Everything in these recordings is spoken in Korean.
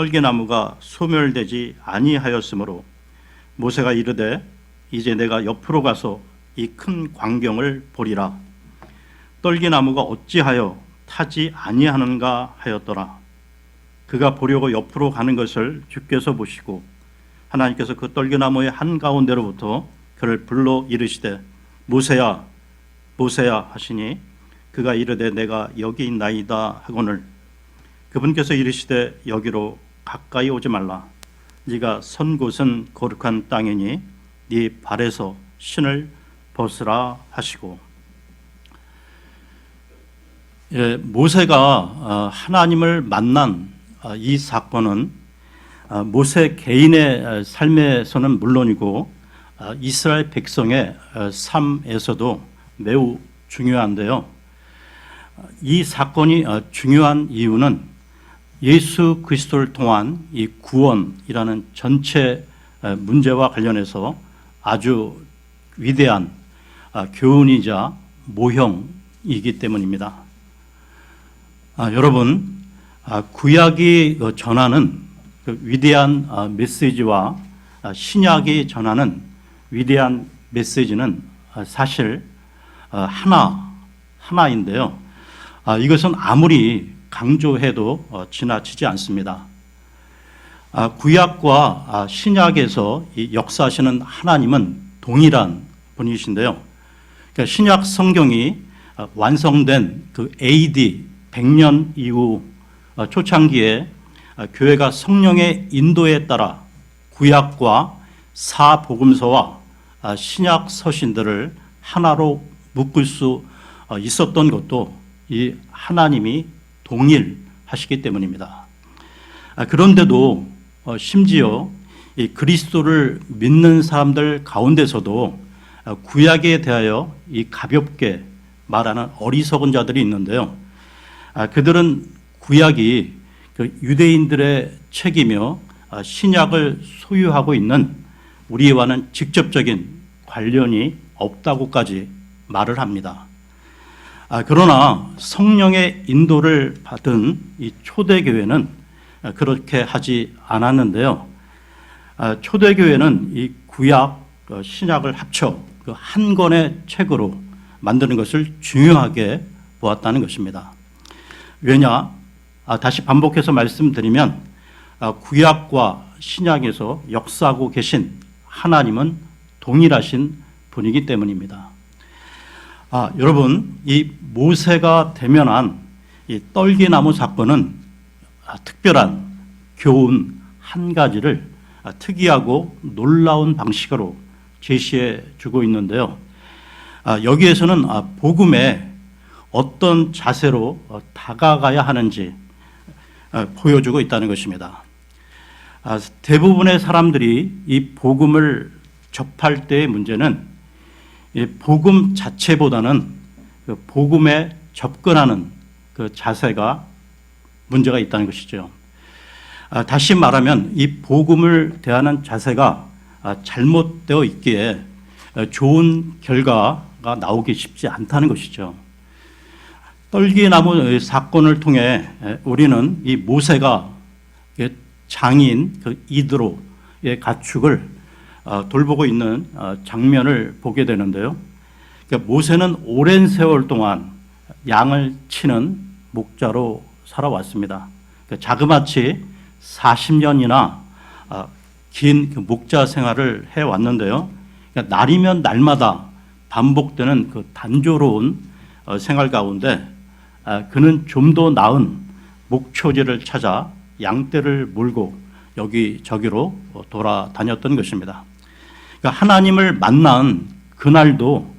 떨게나무가 소멸되지 아니하였으므로 모세가 이르되 이제 내가 옆으로 가서 이 큰 광경을 보리라. 떨게나무가 어찌하여 타지 아니하는가 하였더라. 그가 보려고 옆으로 가는 것을 주께서 보시고 하나님께서 그 떨게나무의 한가운데로부터 그를 불러 이르시되 모세야 모세야 하시니 그가 이르되 내가 여기 있나이다 하거늘 그분께서 이르시되 여기로 가까이 오지 말라. 네가 선 곳은 거룩한 땅이니 네 발에서 신을 벗으라 하시고, 모세가 하나님을 만난 이 사건은 모세 개인의 삶에서는 물론이고 이스라엘 백성의 삶에서도 매우 중요한데요. 이 사건이 중요한 이유는 예수 그리스도를 통한 이 구원이라는 전체 문제와 관련해서 아주 위대한 교훈이자 모형이기 때문입니다. 여러분, 구약이 전하는 그 위대한 메시지와 신약이 전하는 위대한 메시지는 사실 하나인데요. 이것은 아무리 강조해도 지나치지 않습니다. 구약과 신약에서 이 역사하시는 하나님은 동일한 분이신데요. 그러니까 신약 성경이 완성된 그 AD 100년 이후 초창기에 교회가 성령의 인도에 따라 구약과 사복음서와 신약 서신들을 하나로 묶을 수 있었던 것도 이 하나님이 동일하시기 때문입니다. 그런데도 심지어 이 그리스도를 믿는 사람들 가운데서도 구약에 대하여 이 가볍게 말하는 어리석은 자들이 있는데요. 그들은 구약이 그 유대인들의 책이며 신약을 소유하고 있는 우리와는 직접적인 관련이 없다고까지 말을 합니다. 그러나 성령의 인도를 받은 이 초대교회는 그렇게 하지 않았는데요. 초대교회는 이 구약, 신약을 합쳐 그 한 권의 책으로 만드는 것을 중요하게 보았다는 것입니다. 왜냐? 다시 반복해서 말씀드리면 구약과 신약에서 역사하고 계신 하나님은 동일하신 분이기 때문입니다. 여러분, 이 모세가 대면한 이 떨기나무 사건은 특별한 교훈 한 가지를 특이하고 놀라운 방식으로 제시해 주고 있는데요. 여기에서는 복음에 어떤 자세로 다가가야 하는지 보여주고 있다는 것입니다. 대부분의 사람들이 이 복음을 접할 때의 문제는 이 복음 자체보다는 그 복음에 접근하는 그 자세가 문제가 있다는 것이죠. 다시 말하면 이 복음을 대하는 자세가 잘못되어 있기에 좋은 결과가 나오기 쉽지 않다는 것이죠. 떨기나무 사건을 통해 우리는 이 모세가 장인 그 이드로의 가축을 돌보고 있는 장면을 보게 되는데요. 모세는 오랜 세월 동안 양을 치는 목자로 살아왔습니다. 자그마치 40년이나 긴 그 목자 생활을 해왔는데요. 날이면 날마다 반복되는 그 단조로운 생활 가운데 그는 좀 더 나은 목초지를 찾아 양떼를 몰고 여기저기로 돌아다녔던 것입니다. 하나님을 만난 그날도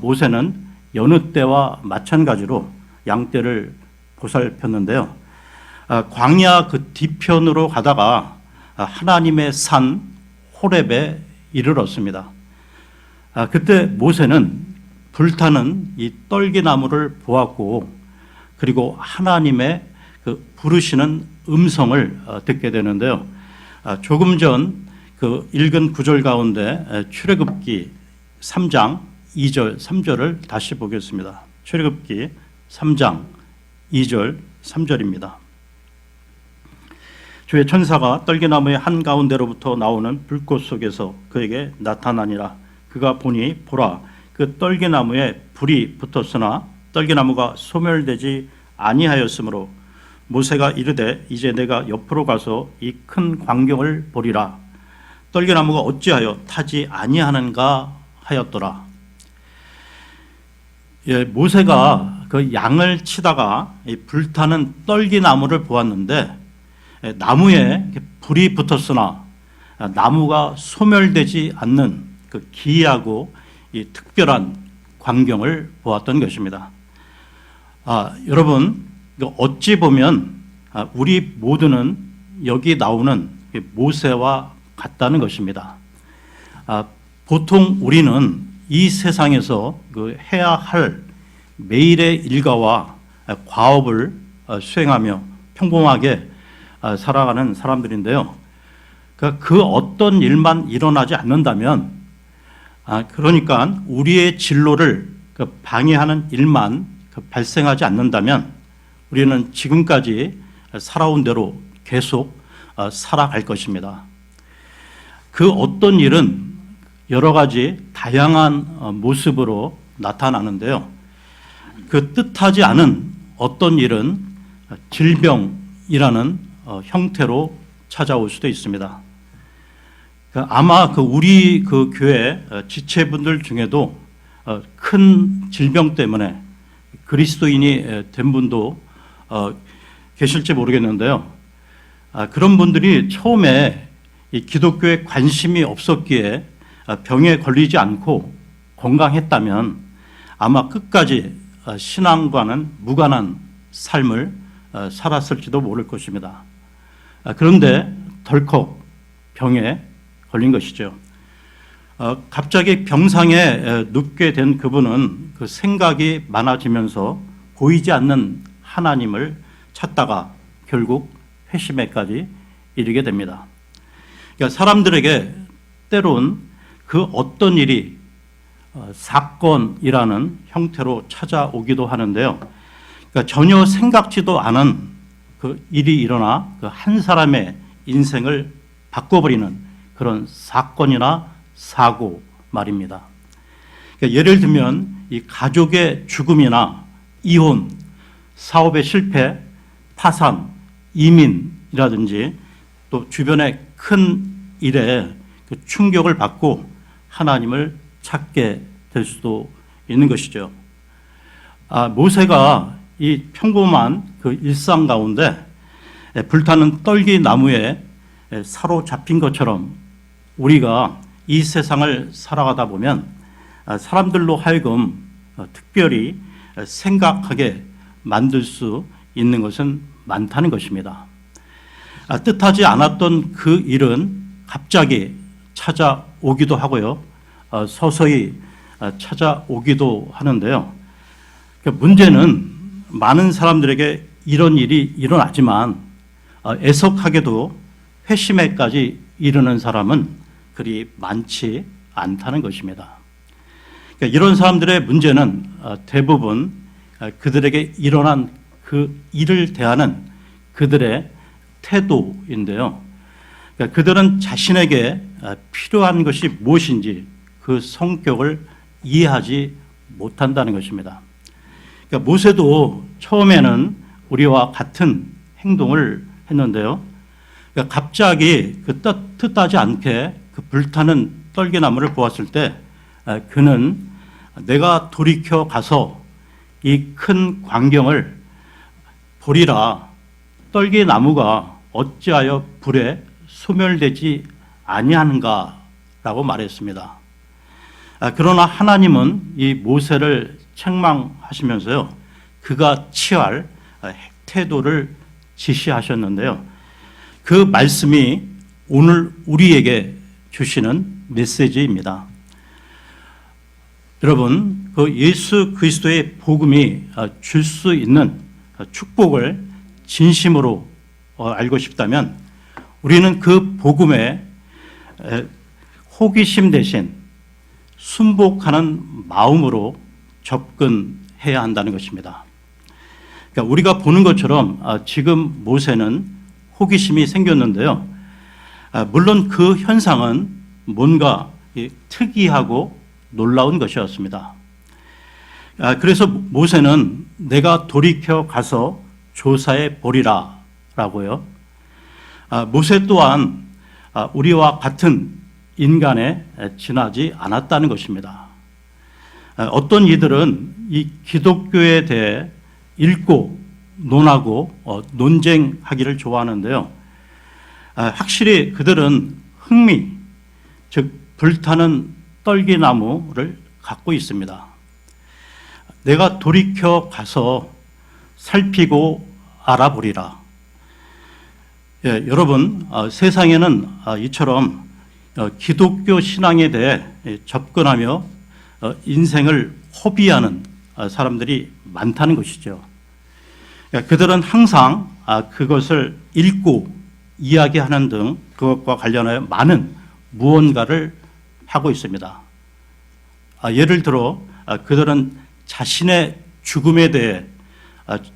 모세는 여느 때와 마찬가지로 양떼를 보살폈는데요. 광야 그 뒤편으로 가다가 하나님의 산 호렙에 이르렀습니다. 그때 모세는 불타는 이 떨기나무를 보았고, 그리고 하나님의 그 부르시는 음성을 듣게 되는데요. 조금 전 그 읽은 구절 가운데 출애굽기 3장 2절 3절을 다시 보겠습니다. 출애굽기 3장 2절 3절입니다. 주의 천사가 떨기나무의 한가운데로부터 나오는 불꽃 속에서 그에게 나타나니라. 그가 보니 보라, 그 떨기나무에 불이 붙었으나 떨기나무가 소멸되지 아니하였으므로 모세가 이르되 이제 내가 옆으로 가서 이 큰 광경을 보리라. 떨기나무가 어찌하여 타지 아니하는가 하였더라. 예, 모세가 그 양을 치다가 이 불타는 떨기나무를 보았는데 나무에 불이 붙었으나 나무가 소멸되지 않는 그 기이하고 이 특별한 광경을 보았던 것입니다. 여러분, 어찌 보면 우리 모두는 여기 나오는 모세와 같다는 것입니다. 보통 우리는 이 세상에서 그 해야 할 매일의 일과와 과업을 수행하며 평범하게 살아가는 사람들인데요. 그 어떤 일만 일어나지 않는다면, 그러니까 우리의 진로를 방해하는 일만 발생하지 않는다면 우리는 지금까지 살아온 대로 계속 살아갈 것입니다. 그 어떤 일은 여러 가지 다양한 모습으로 나타나는데요. 그 뜻하지 않은 어떤 일은 질병이라는 형태로 찾아올 수도 있습니다. 아마 우리 교회 지체분들 중에도 큰 질병 때문에 그리스도인이 된 분도 계실지 모르겠는데요. 그런 분들이 처음에 이 기독교에 관심이 없었기에 병에 걸리지 않고 건강했다면 아마 끝까지 신앙과는 무관한 삶을 살았을지도 모를 것입니다. 그런데 덜컥 병에 걸린 것이죠. 갑자기 병상에 눕게 된 그분은 그 생각이 많아지면서 보이지 않는 하나님을 찾다가 결국 회심에까지 이르게 됩니다. 그러니까 사람들에게 때론 그 어떤 일이 사건이라는 형태로 찾아오기도 하는데요. 그러니까 전혀 생각지도 않은 그 일이 일어나 그 한 사람의 인생을 바꿔버리는 그런 사건이나 사고 말입니다. 그러니까 예를 들면 이 가족의 죽음이나 이혼, 사업의 실패, 파산, 이민이라든지 또 주변의 큰 일에 그 충격을 받고 하나님을 찾게 될 수도 있는 것이죠. 모세가 이 평범한 그 일상 가운데 불타는 떨기나무에 사로잡힌 것처럼 우리가 이 세상을 살아가다 보면 사람들로 하여금 특별히 생각하게 만들 수 있는 것은 많다는 것입니다. 뜻하지 않았던 그 일은 갑자기 찾아오기도 하고요. 서서히 찾아오기도 하는데요. 문제는 많은 사람들에게 이런 일이 일어나지만 애석하게도 회심에까지 이르는 사람은 그리 많지 않다는 것입니다. 이런 사람들의 문제는 대부분 그들에게 일어난 그 일을 대하는 그들의 태도인데요. 그들은 자신에게 필요한 것이 무엇인지 그 성격을 이해하지 못한다는 것입니다. 모세도 처음에는 우리와 같은 행동을 했는데요. 갑자기 그 뜻하지 않게 그 불타는 떨기나무를 보았을 때 그는 내가 돌이켜 가서 이 큰 광경을 보리라. 떨기나무가 어찌하여 불에 소멸되지 아니하는가라고 말했습니다. 그러나 하나님은 이 모세를 책망하시면서요, 그가 취할 태도를 지시하셨는데요. 그 말씀이 오늘 우리에게 주시는 메시지입니다. 여러분, 그 예수 그리스도의 복음이 줄 수 있는 축복을 진심으로 알고 싶다면 우리는 그 복음에 호기심 대신 순복하는 마음으로 접근해야 한다는 것입니다. 그러니까 우리가 보는 것처럼 지금 모세는 호기심이 생겼는데요. 물론 그 현상은 뭔가 특이하고 놀라운 것이었습니다. 그래서 모세는 내가 돌이켜 가서 조사해 보리라 라고요. 모세 또한 우리와 같은 인간에 지나지 않았다는 것입니다. 어떤 이들은 이 기독교에 대해 읽고 논하고 논쟁하기를 좋아하는데요. 확실히 그들은 흥미, 즉 불타는 떨기나무를 갖고 있습니다. 내가 돌이켜 가서 살피고 알아보리라. 여러분, 세상에는 이처럼 기독교 신앙에 대해 접근하며 인생을 허비하는 사람들이 많다는 것이죠. 그들은 항상 그것을 읽고 이야기하는 등 그것과 관련하여 많은 무언가를 하고 있습니다. 예를 들어 그들은 자신의 죽음에 대해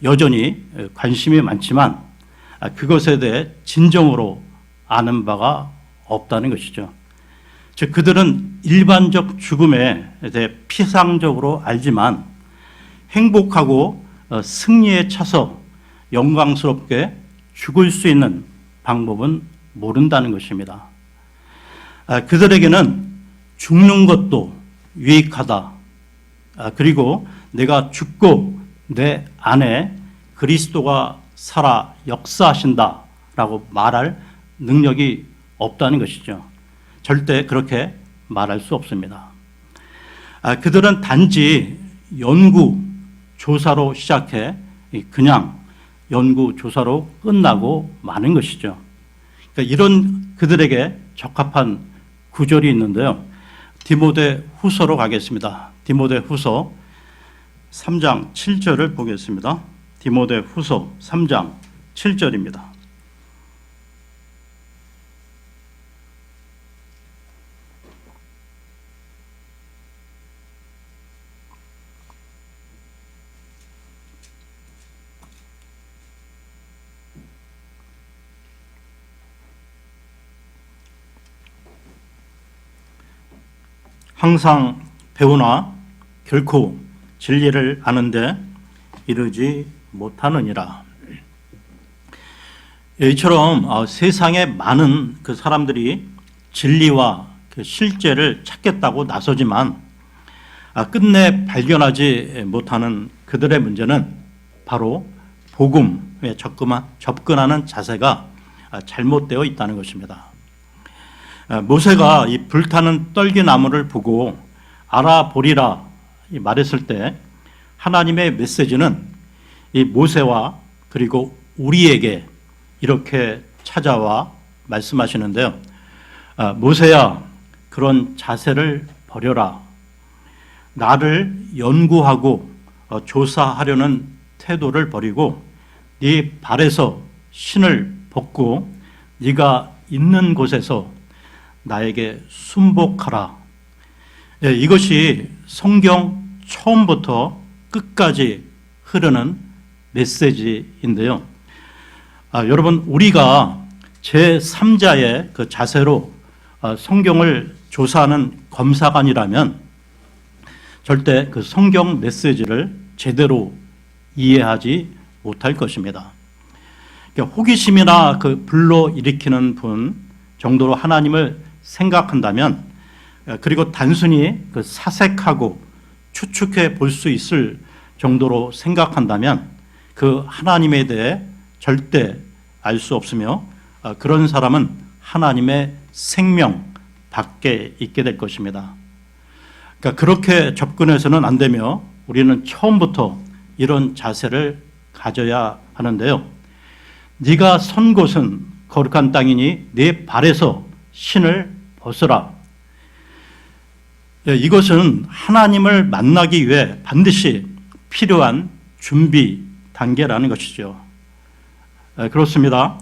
여전히 관심이 많지만 그것에 대해 진정으로 아는 바가 없다는 것이죠. 즉 그들은 일반적 죽음에 대해 피상적으로 알지만 행복하고 승리에 차서 영광스럽게 죽을 수 있는 방법은 모른다는 것입니다. 그들에게는 죽는 것도 유익하다. 그리고 내가 죽고 내 안에 그리스도가 살아 역사하신다라고 말할 능력이 없다는 것이죠. 절대 그렇게 말할 수 없습니다. 그들은 단지 연구, 조사로 시작해 그냥 연구, 조사로 끝나고 마는 것이죠. 그러니까 이런 그들에게 적합한 구절이 있는데요. 디모데 후서로 가겠습니다. 디모데 후서 3장 7절을 보겠습니다. 디모데 후서 3장 7절입니다. 항상 배우나 결코 진리를 아는데 이르지 못하느니라. 이처럼 세상에 많은 그 사람들이 진리와 그 실제를 찾겠다고 나서지만 끝내 발견하지 못하는 그들의 문제는 바로 복음에 접근하는 자세가 잘못되어 있다는 것입니다. 모세가 이 불타는 떨기나무를 보고 알아보리라 말했을 때 하나님의 메시지는 이 모세와 그리고 우리에게 이렇게 찾아와 말씀하시는데요. 모세야, 그런 자세를 버려라. 나를 연구하고 조사하려는 태도를 버리고 네 발에서 신을 벗고 네가 있는 곳에서 나에게 순복하라. 이것이 성경 처음부터 끝까지 흐르는 메시지인데요. 여러분, 우리가 제3자의 그 자세로 성경을 조사하는 검사관이라면 절대 그 성경 메시지를 제대로 이해하지 못할 것입니다. 그러니까 호기심이나 그 불러일으키는 분 정도로 하나님을 생각한다면, 그리고 단순히 그 사색하고 추측해 볼 수 있을 정도로 생각한다면 그 하나님에 대해 절대 알 수 없으며 그런 사람은 하나님의 생명 밖에 있게 될 것입니다. 그러니까 그렇게 접근해서는 안 되며 우리는 처음부터 이런 자세를 가져야 하는데요. 네가 선 곳은 거룩한 땅이니 네 발에서 신을 벗으라. 이것은 하나님을 만나기 위해 반드시 필요한 준비 단계라는 것이죠. 그렇습니다.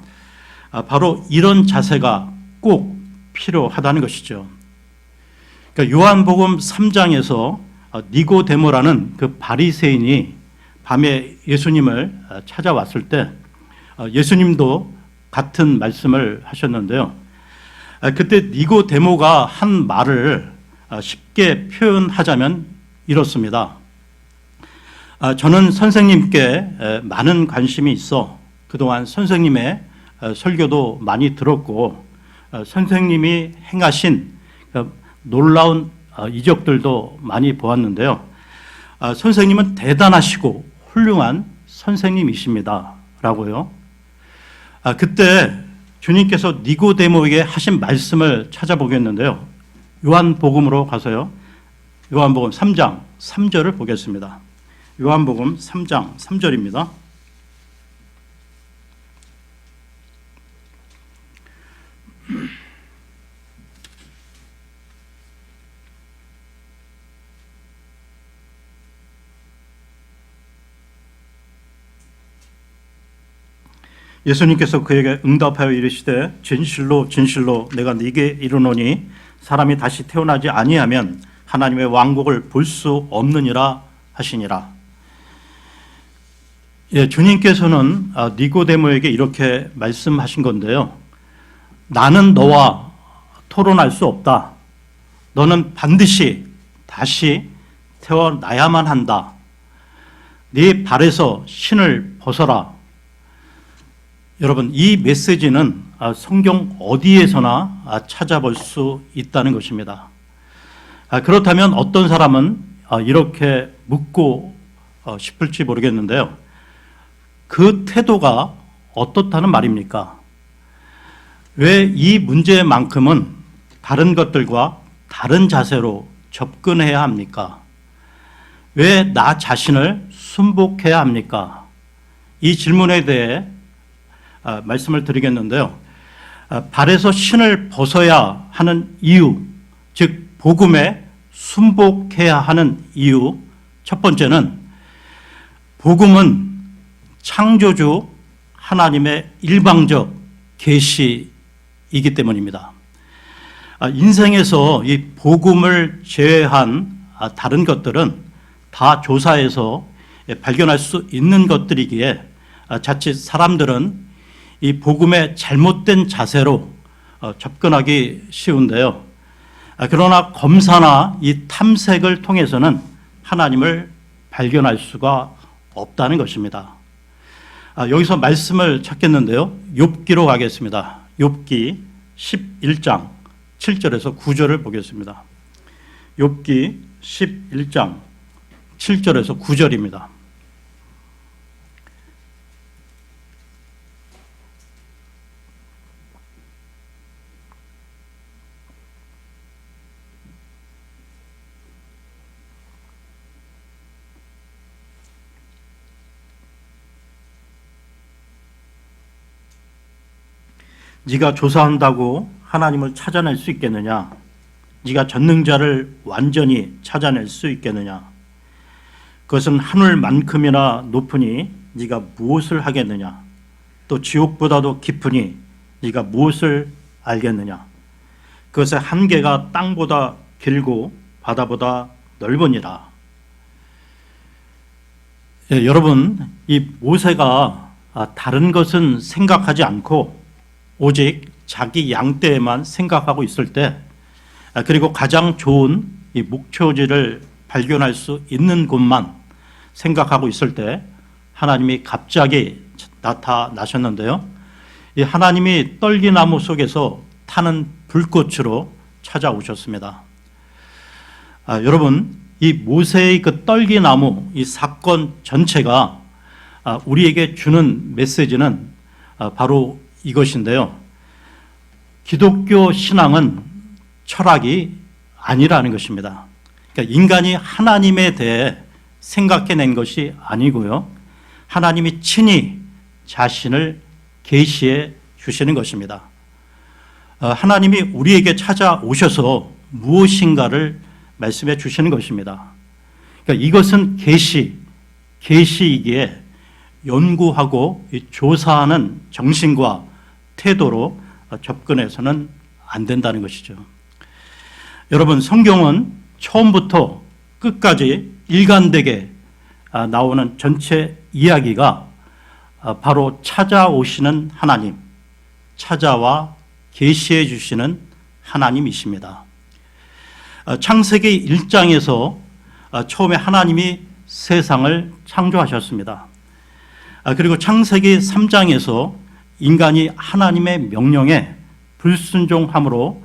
바로 이런 자세가 꼭 필요하다는 것이죠. 그러니까 요한복음 3장에서 니고데모라는 그 바리새인이 밤에 예수님을 찾아왔을 때 예수님도 같은 말씀을 하셨는데요. 그때 니고데모가 한 말을 쉽게 표현하자면 이렇습니다. 저는 선생님께 많은 관심이 있어 그동안 선생님의 설교도 많이 들었고 선생님이 행하신 놀라운 이적들도 많이 보았는데요. 선생님은 대단하시고 훌륭한 선생님이십니다. 라고요. 그때 주님께서 니고데모에게 하신 말씀을 찾아보겠는데요. 요한복음으로 가서요. 요한복음 3장 3절을 보겠습니다. 요한복음 3장 3절입니다. 예수님께서 그에게 응답하여 이르시되 진실로 진실로 내가 네게 이르노니 사람이 다시 태어나지 아니하면 하나님의 왕국을 볼 수 없느니라 하시니라. 주님께서는 니고데모에게 이렇게 말씀하신 건데요. 나는 너와 토론할 수 없다. 너는 반드시 다시 태어나야만 한다. 네 발에서 신을 벗어라. 여러분, 이 메시지는 성경 어디에서나 찾아볼 수 있다는 것입니다. 그렇다면 어떤 사람은 이렇게 묻고 싶을지 모르겠는데요. 그 태도가 어떻다는 말입니까? 왜 이 문제만큼은 다른 것들과 다른 자세로 접근해야 합니까? 왜 나 자신을 순복해야 합니까? 이 질문에 대해 말씀을 드리겠는데요. 발에서 신을 벗어야 하는 이유, 즉 복음에 순복해야 하는 이유, 첫 번째는 복음은 창조주 하나님의 일방적 계시이기 때문입니다. 인생에서 이 복음을 제외한 다른 것들은 다 조사해서 발견할 수 있는 것들이기에 자칫 사람들은 이 복음의 잘못된 자세로 접근하기 쉬운데요. 그러나 검사나 이 탐색을 통해서는 하나님을 발견할 수가 없다는 것입니다. 여기서 말씀을 찾겠는데요. 욥기로 가겠습니다. 욥기 11장 7절에서 9절을 보겠습니다. 욥기 11장 7절에서 9절입니다. 네가 조사한다고 하나님을 찾아낼 수 있겠느냐? 네가 전능자를 완전히 찾아낼 수 있겠느냐? 그것은 하늘만큼이나 높으니 네가 무엇을 하겠느냐? 또 지옥보다도 깊으니 네가 무엇을 알겠느냐? 그것의 한계가 땅보다 길고 바다보다 넓으니라. 여러분, 이 모세가 다른 것은 생각하지 않고 오직 자기 양떼에만 생각하고 있을 때, 그리고 가장 좋은 이 목초지를 발견할 수 있는 곳만 생각하고 있을 때 하나님이 갑자기 나타나셨는데요. 이 하나님이 떨기나무 속에서 타는 불꽃으로 찾아오셨습니다. 여러분, 이 모세의 그 떨기나무 이 사건 전체가 우리에게 주는 메시지는 바로 이것인데요. 기독교 신앙은 철학이 아니라는 것입니다. 그러니까 인간이 하나님에 대해 생각해낸 것이 아니고요. 하나님이 친히 자신을 계시해 주시는 것입니다. 하나님이 우리에게 찾아오셔서 무엇인가를 말씀해 주시는 것입니다. 그러니까 이것은 계시이기에 연구하고 조사하는 정신과 태도로 접근해서는 안 된다는 것이죠. 여러분, 성경은 처음부터 끝까지 일관되게 나오는 전체 이야기가 바로 찾아오시는 하나님, 찾아와 계시해 주시는 하나님이십니다. 창세기 1장에서 처음에 하나님이 세상을 창조하셨습니다. 그리고 창세기 3장에서 인간이 하나님의 명령에 불순종함으로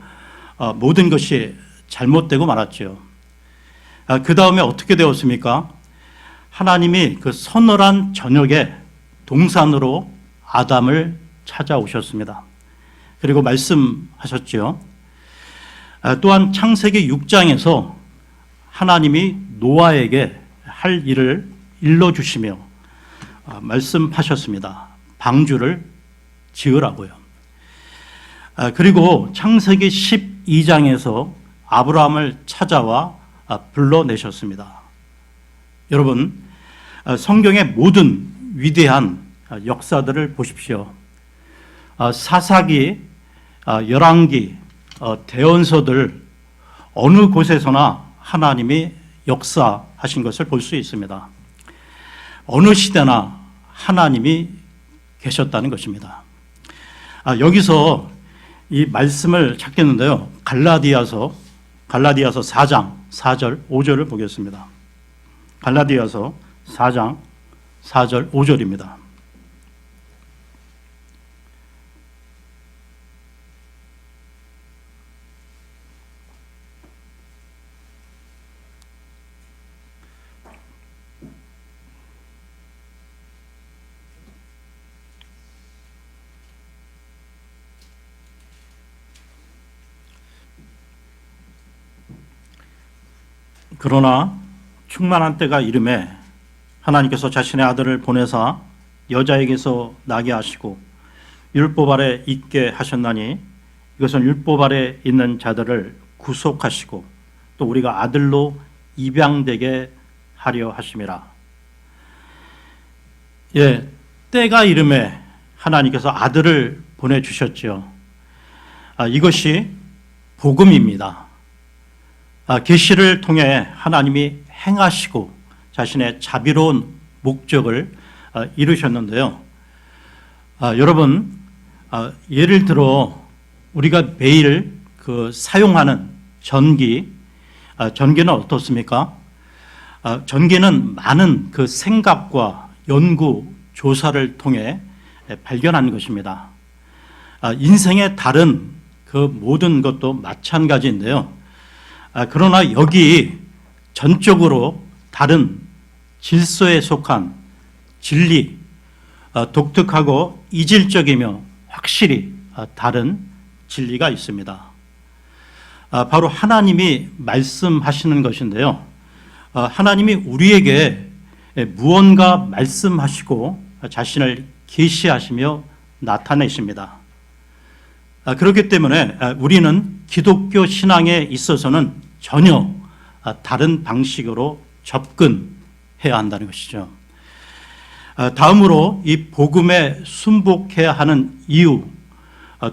모든 것이 잘못되고 말았죠. 그 다음에 어떻게 되었습니까? 하나님이 그 서늘한 저녁에 동산으로 아담을 찾아오셨습니다. 그리고 말씀하셨죠. 또한 창세기 6장에서 하나님이 노아에게 할 일을 일러주시며 말씀하셨습니다. 방주를 지으라고요. 그리고 창세기 12장에서 아브라함을 찾아와 불러내셨습니다. 여러분, 성경의 모든 위대한 역사들을 보십시오. 사사기, 열왕기, 대언서들 어느 곳에서나 하나님이 역사하신 것을 볼 수 있습니다. 어느 시대나 하나님이 계셨다는 것입니다. 여기서 이 말씀을 찾겠는데요. 갈라디아서 4장 4절 5절을 보겠습니다. 갈라디아서 4장 4절 5절입니다. 그러나 충만한 때가 이름에 하나님께서 자신의 아들을 보내사 여자에게서 나게 하시고 율법 아래 있게 하셨나니 이것은 율법 아래 있는 자들을 구속하시고 또 우리가 아들로 입양되게 하려 하심이라. 예, 때가 이름에 하나님께서 아들을 보내주셨죠. 이것이 복음입니다. 계시를 통해 하나님이 행하시고 자신의 자비로운 목적을 이루셨는데요. 여러분, 예를 들어 우리가 매일 사용하는 전기는 어떻습니까? 전기는 많은 생각과 연구, 조사를 통해 발견한 것입니다. 인생의 다른 모든 것도 마찬가지인데요. 그러나 여기 전적으로 다른 질서에 속한 진리, 독특하고 이질적이며 확실히 다른 진리가 있습니다. 바로 하나님이 말씀하시는 것인데요. 하나님이 우리에게 무언가 말씀하시고 자신을 계시하시며 나타내십니다. 그렇기 때문에 우리는 기독교 신앙에 있어서는 전혀 다른 방식으로 접근해야 한다는 것이죠. 다음으로 이 복음에 순복해야 하는 이유,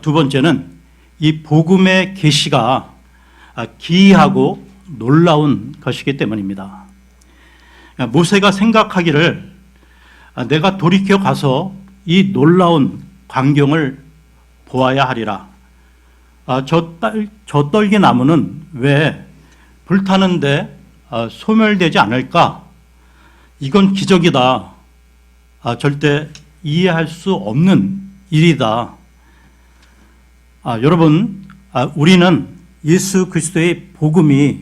두 번째는 이 복음의 계시가 기이하고 놀라운 것이기 때문입니다. 모세가 생각하기를 내가 돌이켜 가서 이 놀라운 광경을 보아야 하리라. 저 떨기 나무는 왜 불타는데 소멸되지 않을까? 이건 기적이다. 절대 이해할 수 없는 일이다. 여러분, 우리는 예수 그리스도의 복음이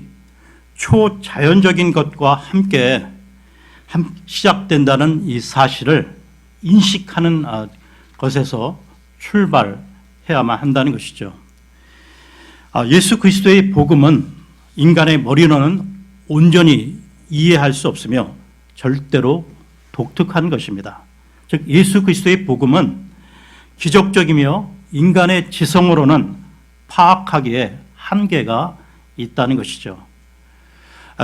초자연적인 것과 함께 시작된다는 이 사실을 인식하는 것에서 출발해야만 한다는 것이죠. 예수 그리스도의 복음은 인간의 머리로는 온전히 이해할 수 없으며 절대로 독특한 것입니다. 즉 예수 그리스도의 복음은 기적적이며 인간의 지성으로는 파악하기에 한계가 있다는 것이죠.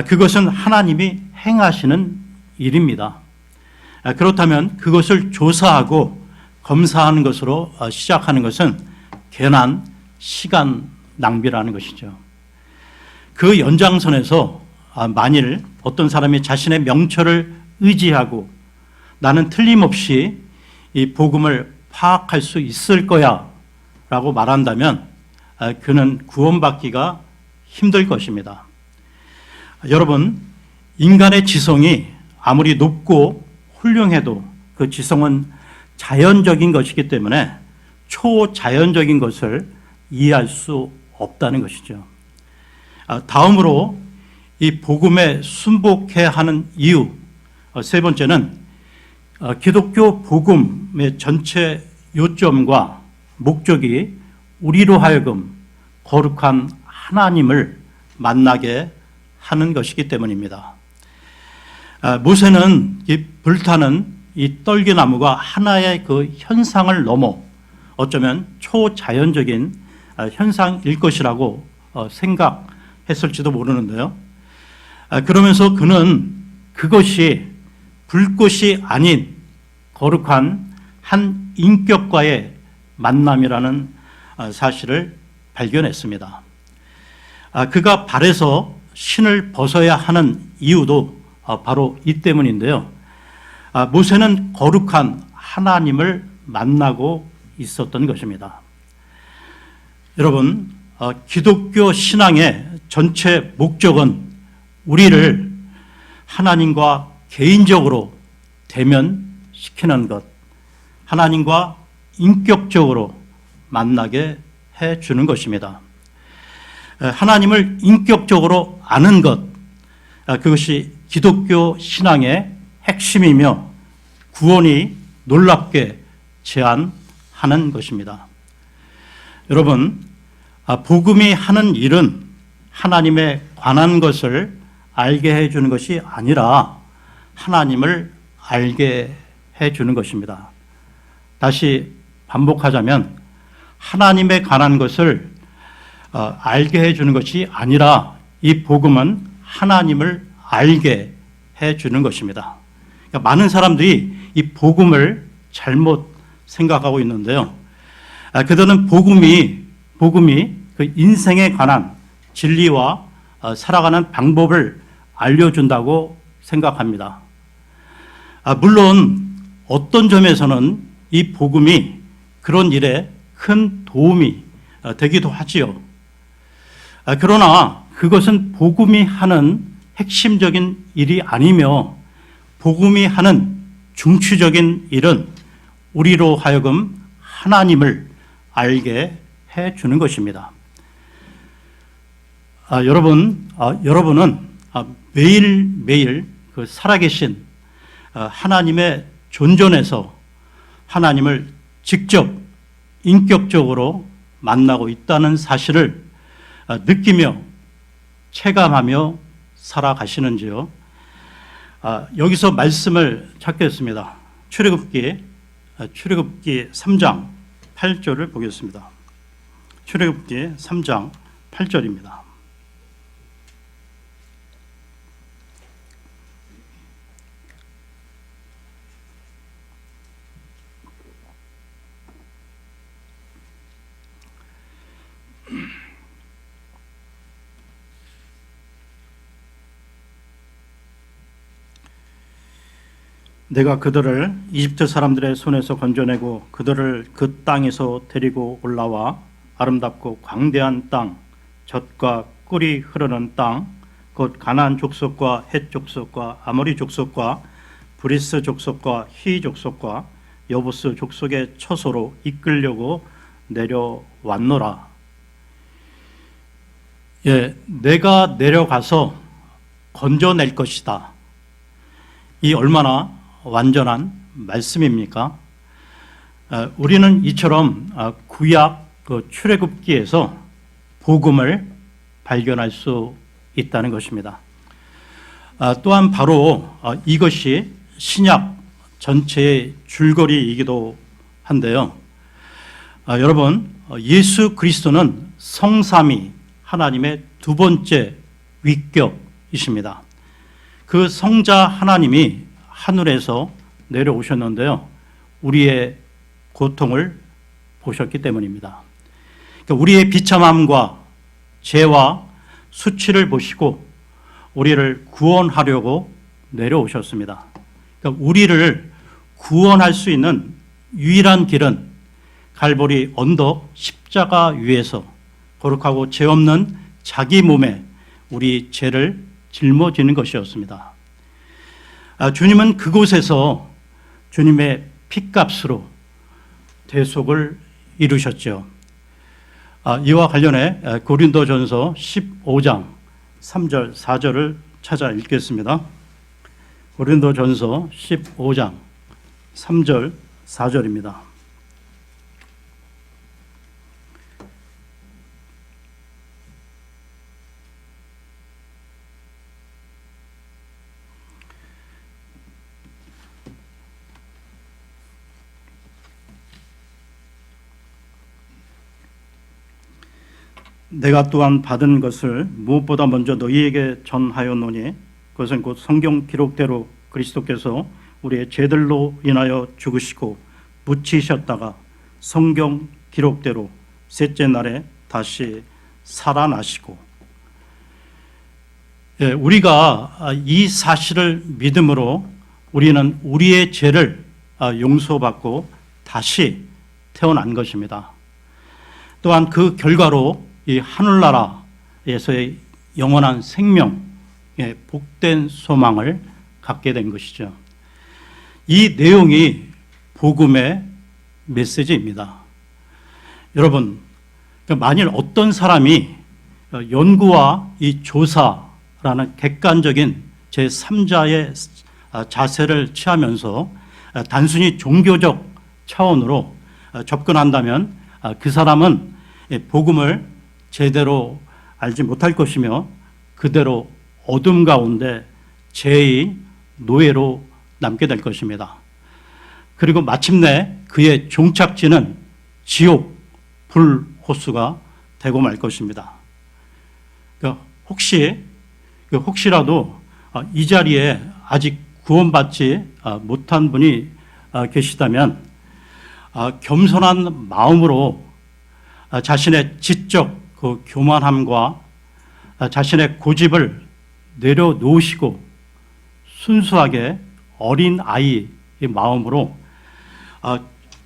그것은 하나님이 행하시는 일입니다. 그렇다면 그것을 조사하고 검사하는 것으로 시작하는 것은 괜한 시간 낭비라는 것이죠. 그 연장선에서 만일 어떤 사람이 자신의 명철을 의지하고 나는 틀림없이 이 복음을 파악할 수 있을 거야 라고 말한다면 그는 구원받기가 힘들 것입니다. 여러분, 인간의 지성이 아무리 높고 훌륭해도 그 지성은 자연적인 것이기 때문에 초자연적인 것을 이해할 수 없다는 것이죠. 다음으로 이 복음에 순복해야 하는 이유, 세 번째는 기독교 복음의 전체 요점과 목적이 우리로 하여금 거룩한 하나님을 만나게 하는 것이기 때문입니다. 모세는 이 불타는 이 떨기나무가 하나의 그 현상을 넘어 어쩌면 초자연적인 현상일 것이라고 생각했을지도 모르는데요. 그러면서 그는 그것이 불꽃이 아닌 거룩한 한 인격과의 만남이라는 사실을 발견했습니다. 그가 발에서 신을 벗어야 하는 이유도 바로 이 때문인데요. 모세는 거룩한 하나님을 만나고 있었던 것입니다. 여러분, 기독교 신앙의 전체 목적은 우리를 하나님과 개인적으로 대면시키는 것, 하나님과 인격적으로 만나게 해주는 것입니다. 하나님을 인격적으로 아는 것, 그것이 기독교 신앙의 핵심이며 구원이 놀랍게 제한하는 것입니다. 여러분, 복음이 하는 일은 하나님에 관한 것을 알게 해주는 것이 아니라 하나님을 알게 해주는 것입니다. 다시 반복하자면 하나님에 관한 것을 알게 해주는 것이 아니라 이 복음은 하나님을 알게 해주는 것입니다. 그러니까 많은 사람들이 이 복음을 잘못 생각하고 있는데요. 그들은 복음이 그 인생에 관한 진리와 살아가는 방법을 알려준다고 생각합니다. 물론 어떤 점에서는 이 복음이 그런 일에 큰 도움이 되기도 하지요. 그러나 그것은 복음이 하는 핵심적인 일이 아니며 복음이 하는 중추적인 일은 우리로 하여금 하나님을 알게 해주는 것입니다. 여러분은 매일매일 그 살아계신 하나님의 존전에서 하나님을 직접 인격적으로 만나고 있다는 사실을 느끼며 체감하며 살아가시는지요? 여기서 말씀을 찾겠습니다. 출애굽기 3장 8절을 보겠습니다. 출애굽기 3장 8절입니다. 내가 그들을 이집트 사람들의 손에서 건져내고 그들을 그 땅에서 데리고 올라와 아름답고 광대한 땅, 젖과 꿀이 흐르는 땅, 곧 가나안 족속과 헷 족속과 아모리 족속과 브리스 족속과 히 족속과 여부스 족속의 처소로 이끌려고 내려왔노라. 내가 내려가서 건져낼 것이다. 이 얼마나 완전한 말씀입니까? 우리는 이처럼 구약 출애굽기에서 복음을 발견할 수 있다는 것입니다. 또한 바로 이것이 신약 전체의 줄거리이기도 한데요. 여러분, 예수 그리스도는 성삼위 하나님의 두 번째 위격이십니다. 그 성자 하나님이 하늘에서 내려오셨는데요. 우리의 고통을 보셨기 때문입니다. 그러니까 우리의 비참함과 죄와 수치를 보시고 우리를 구원하려고 내려오셨습니다. 그러니까 우리를 구원할 수 있는 유일한 길은 갈보리 언덕 십자가 위에서 거룩하고 죄 없는 자기 몸에 우리 죄를 짊어지는 것이었습니다. 주님은 그곳에서 주님의 핏값으로 대속을 이루셨죠. 이와 관련해 고린도전서 15장 3절 4절을 찾아 읽겠습니다. 고린도전서 15장 3절 4절입니다. 내가 또한 받은 것을 무엇보다 먼저 너희에게 전하였노니 그것은 곧 성경 기록대로 그리스도께서 우리의 죄들로 인하여 죽으시고 묻히셨다가 성경 기록대로 셋째 날에 다시 살아나시고, 우리가 이 사실을 믿음으로 우리는 우리의 죄를 용서받고 다시 태어난 것입니다. 또한 그 결과로 이 하늘나라에서의 영원한 생명의 복된 소망을 갖게 된 것이죠. 이 내용이 복음의 메시지입니다. 여러분, 만일 어떤 사람이 연구와 이 조사라는 객관적인 제3자의 자세를 취하면서 단순히 종교적 차원으로 접근한다면 그 사람은 복음을 제대로 알지 못할 것이며 그대로 어둠 가운데 죄의 노예로 남게 될 것입니다. 그리고 마침내 그의 종착지는 지옥 불호수가 되고 말 것입니다. 혹시라도 이 자리에 아직 구원받지 못한 분이 계시다면 겸손한 마음으로 자신의 지적 그 교만함과 자신의 고집을 내려놓으시고 순수하게 어린 아이의 마음으로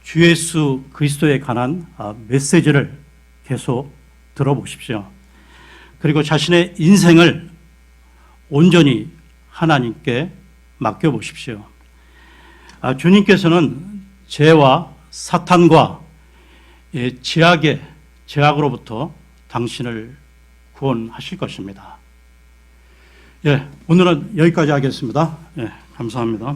주 예수 그리스도에 관한 메시지를 계속 들어보십시오. 그리고 자신의 인생을 온전히 하나님께 맡겨보십시오. 주님께서는 죄와 사탄과 죄악의 죄악으로부터 당신을 구원하실 것입니다. 오늘은 여기까지 하겠습니다. 감사합니다.